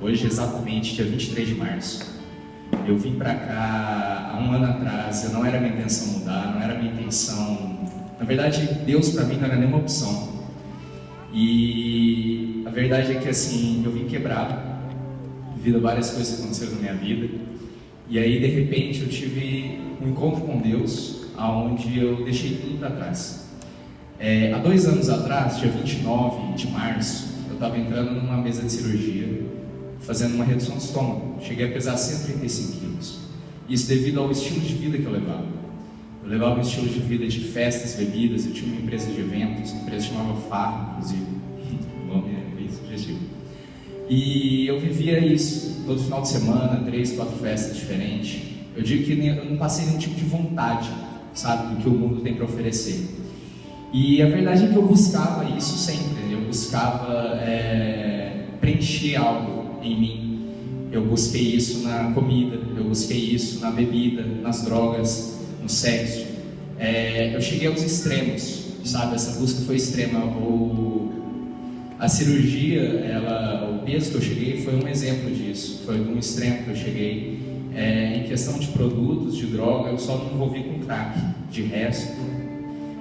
Hoje, exatamente, dia 23 de março. Eu vim pra cá há um ano atrás, não era minha intenção mudar, não era minha intenção... Na verdade, Deus pra mim não era nenhuma opção. E a verdade é que, assim, eu vim quebrado, devido a várias coisas que aconteceram na minha vida. E aí, de repente, eu tive um encontro com Deus, onde eu deixei tudo pra trás. Há 2 anos atrás, dia 29 de março, eu estava entrando numa mesa de cirurgia, fazendo uma redução de estômago. Cheguei a pesar 135 quilos. Isso devido ao estilo de vida que eu levava. Eu levava um estilo de vida de festas, bebidas. Eu tinha uma empresa de eventos, uma empresa chamava Farro, inclusive. O nome é bem sugestivo. E eu vivia isso todo final de semana, 3, 4 festas diferentes. Eu digo que eu não passei nenhum tipo de vontade, sabe, do que o mundo tem para oferecer. E a verdade é que eu buscava isso sempre. Eu buscava preencher algo em mim. Eu busquei isso na comida, eu busquei isso na bebida, nas drogas, no sexo. Eu cheguei aos extremos, sabe? Essa busca foi extrema. A cirurgia, o peso que eu cheguei foi um exemplo disso. Foi de um extremo que eu cheguei. Em questão de produtos, de droga, eu só me envolvi com crack. De resto,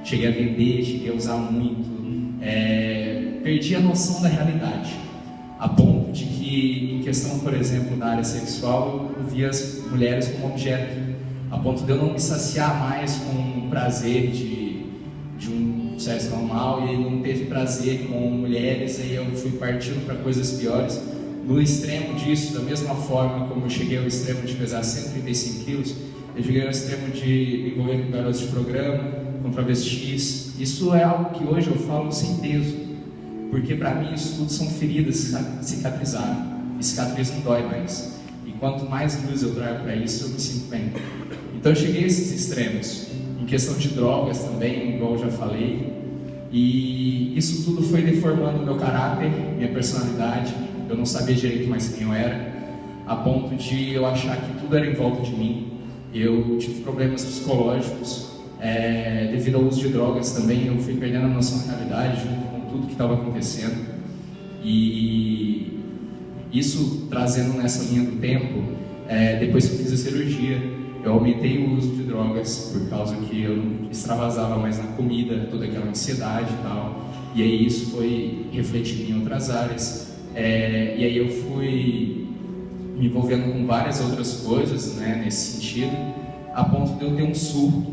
cheguei a vender, cheguei a usar muito. Perdi a noção da realidade. A ponto de que, em questão, por exemplo, da área sexual, eu via as mulheres como objeto. A ponto de eu não me saciar mais com o prazer de um sexo normal e não teve prazer com mulheres, aí eu fui partindo para coisas piores. No extremo disso, da mesma forma como eu cheguei ao extremo de pesar 135 quilos, eu cheguei ao extremo de me envolver com garotos de programa, com travestis. Isso é algo que hoje eu falo sem peso, porque para mim isso tudo são feridas que cicatrizaram, e cicatriz não dói mais. E quanto mais luz eu trago para isso, eu me sinto bem. Então eu cheguei a esses extremos, em questão de drogas também, igual eu já falei, e isso tudo foi deformando o meu caráter, minha personalidade. Eu não sabia direito mais quem eu era, a ponto de eu achar que tudo era em volta de mim. Eu tive problemas psicológicos, devido ao uso de drogas também. Eu fui perdendo a noção da realidade junto com tudo que estava acontecendo. E isso trazendo nessa linha do tempo, depois que eu fiz a cirurgia, eu aumentei o uso de drogas por causa que eu não extravasava mais na comida, toda aquela ansiedade e tal. E aí isso foi refletido em outras áreas. E aí eu fui me envolvendo com várias outras coisas, né, nesse sentido, a ponto de eu ter um surto.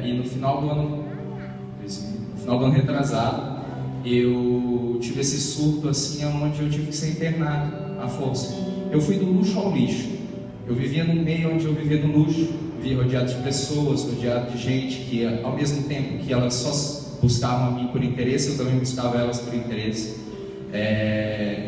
E no final do ano retrasado, eu tive esse surto assim, onde eu tive que ser internado à força. Eu fui do luxo ao lixo. Eu vivia num meio onde eu vivia do luxo, vivia rodeado de pessoas, rodeado de gente que, ao mesmo tempo que elas só buscavam a mim por interesse, eu também buscava elas por interesse.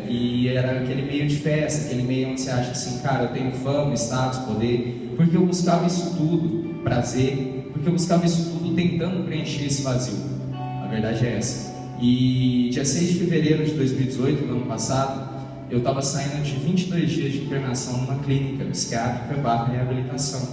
E era aquele meio de festa, aquele meio onde você acha assim, cara, eu tenho fama, status, poder, porque eu buscava isso tudo, prazer, porque eu buscava isso tudo tentando preencher esse vazio. A verdade é essa. E dia 6 de fevereiro de 2018, no ano passado, eu estava saindo de 22 dias de internação numa clínica psiquiátrica / reabilitação.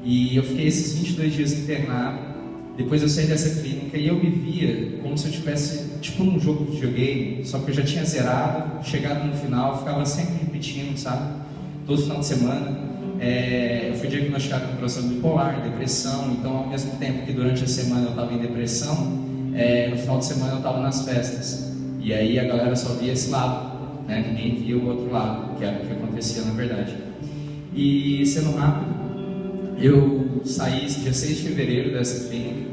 E eu fiquei esses 22 dias internado. Depois eu saí dessa clínica e eu me via como se eu estivesse tipo num jogo de videogame, só que eu já tinha zerado, chegado no final, ficava sempre repetindo, sabe? Todo final de semana. Eu fui diagnosticado com transtorno bipolar, depressão. Então, ao mesmo tempo que durante a semana eu estava em depressão, no final de semana eu estava nas festas. E aí a galera só via esse lado, né? Ninguém via o outro lado, que era o que acontecia na verdade. E sendo rápido, eu saí dia 6 de fevereiro dessa clínica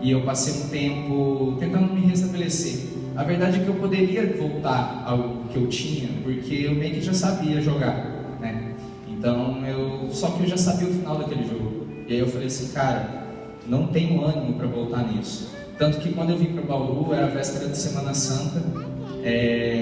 e eu passei um tempo tentando me restabelecer. A verdade é que eu poderia voltar ao que eu tinha, porque eu meio que já sabia jogar, né? Então, só que eu já sabia o final daquele jogo. E aí eu falei assim, cara, não tenho ânimo para voltar nisso. Tanto que quando eu vim para Bauru, era a véspera de Semana Santa.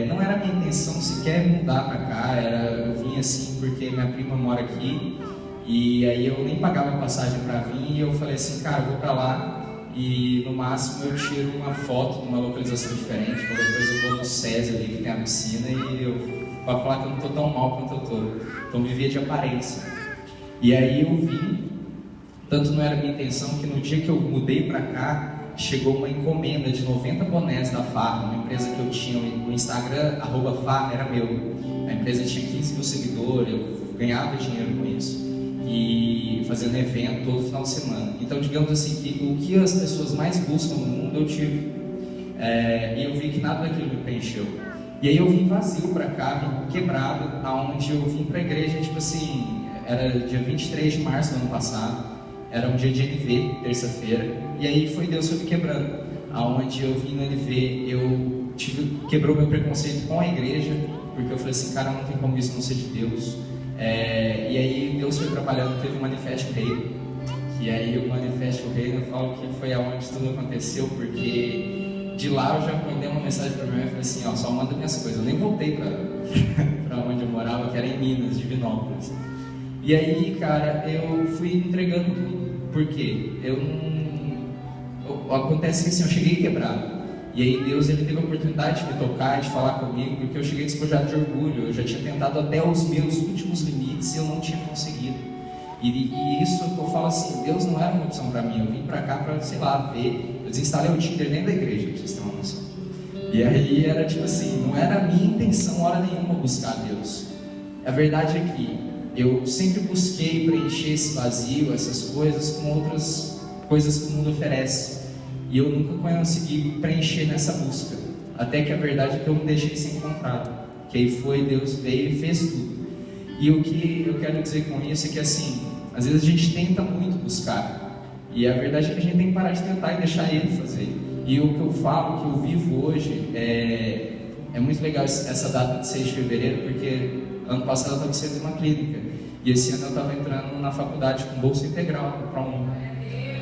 Não era a minha intenção sequer mudar para cá. Eu vim assim porque minha prima mora aqui. E aí eu nem pagava passagem para vir. E eu falei assim, cara, eu vou para lá. E no máximo eu tiro uma foto de uma localização diferente. Depois eu vou no SESI ali que tem a piscina. E para falar que eu não estou tão mal quanto eu estou. Então vivia de aparência. E aí eu vim. Tanto não era a minha intenção que no dia que eu mudei para cá, chegou uma encomenda de 90 bonés da Farm, uma empresa que eu tinha, o Instagram, @Farm era meu. A empresa tinha 15 mil seguidores, eu ganhava dinheiro com isso. E fazendo evento todo final de semana. Então, digamos assim, que o que as pessoas mais buscam no mundo eu tive. E eu vi que nada daquilo me preencheu. E aí eu vim vazio pra cá, vim quebrado, aonde eu vim pra igreja, tipo assim, era dia 23 de março do ano passado, era um dia de NV, terça-feira, e aí Deus foi me quebrando. Aonde eu vim no NV, quebrou meu preconceito com a igreja, porque eu falei assim, cara, não tem como isso não ser de Deus. E aí Deus foi trabalhando, teve o Manifesto Reino, e aí o Manifesto Reino, eu falo que foi aonde tudo aconteceu, porque de lá eu já mandei uma mensagem para mim e falei assim, ó, só manda minhas coisas. Eu nem voltei para onde eu morava, que era em Minas, Divinópolis. E aí, cara, eu fui entregando tudo. Por quê? Acontece que assim, eu cheguei quebrado. E aí Deus, ele teve a oportunidade de me tocar, de falar comigo, porque eu cheguei despojado de orgulho. Eu já tinha tentado até os meus últimos limites e eu não tinha conseguido. E isso que eu falo assim, Deus não era uma opção para mim. Eu vim para cá para, sei lá, ver. Eu desinstalei o Tinder dentro da igreja, pra vocês terem uma noção. E aí era tipo assim, não era a minha intenção, hora nenhuma, buscar Deus. A verdade é que eu sempre busquei preencher esse vazio, essas coisas, com outras coisas que o mundo oferece. E eu nunca consegui preencher nessa busca. Até que a verdade é que eu me deixei ser encontrado. Que aí Deus veio e fez tudo. E o que eu quero dizer com isso é que assim, às vezes a gente tenta muito buscar. E a verdade é que a gente tem que parar de tentar e deixar Ele fazer. E o que eu falo, que eu vivo hoje, é muito legal essa data de 6 de fevereiro, porque ano passado eu estava saindo de uma clínica. E esse ano eu estava entrando na faculdade com bolsa integral para um.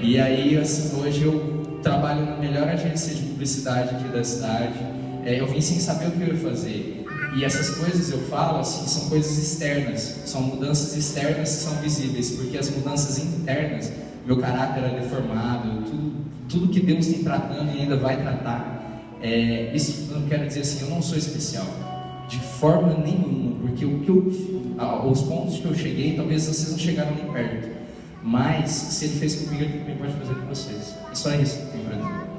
E aí, assim, hoje eu trabalho na melhor agência de publicidade aqui da cidade. Eu vim sem saber o que eu ia fazer. E essas coisas eu falo, assim, são coisas externas. São mudanças externas que são visíveis, porque as mudanças internas, meu caráter é deformado, tudo que Deus tem tratando e ainda vai tratar. Isso eu quero dizer assim, eu não sou especial, de forma nenhuma, porque os pontos que eu cheguei, talvez vocês não chegaram nem perto, mas se Ele fez comigo, Ele também pode fazer com vocês. É só isso que eu tenho para dizer.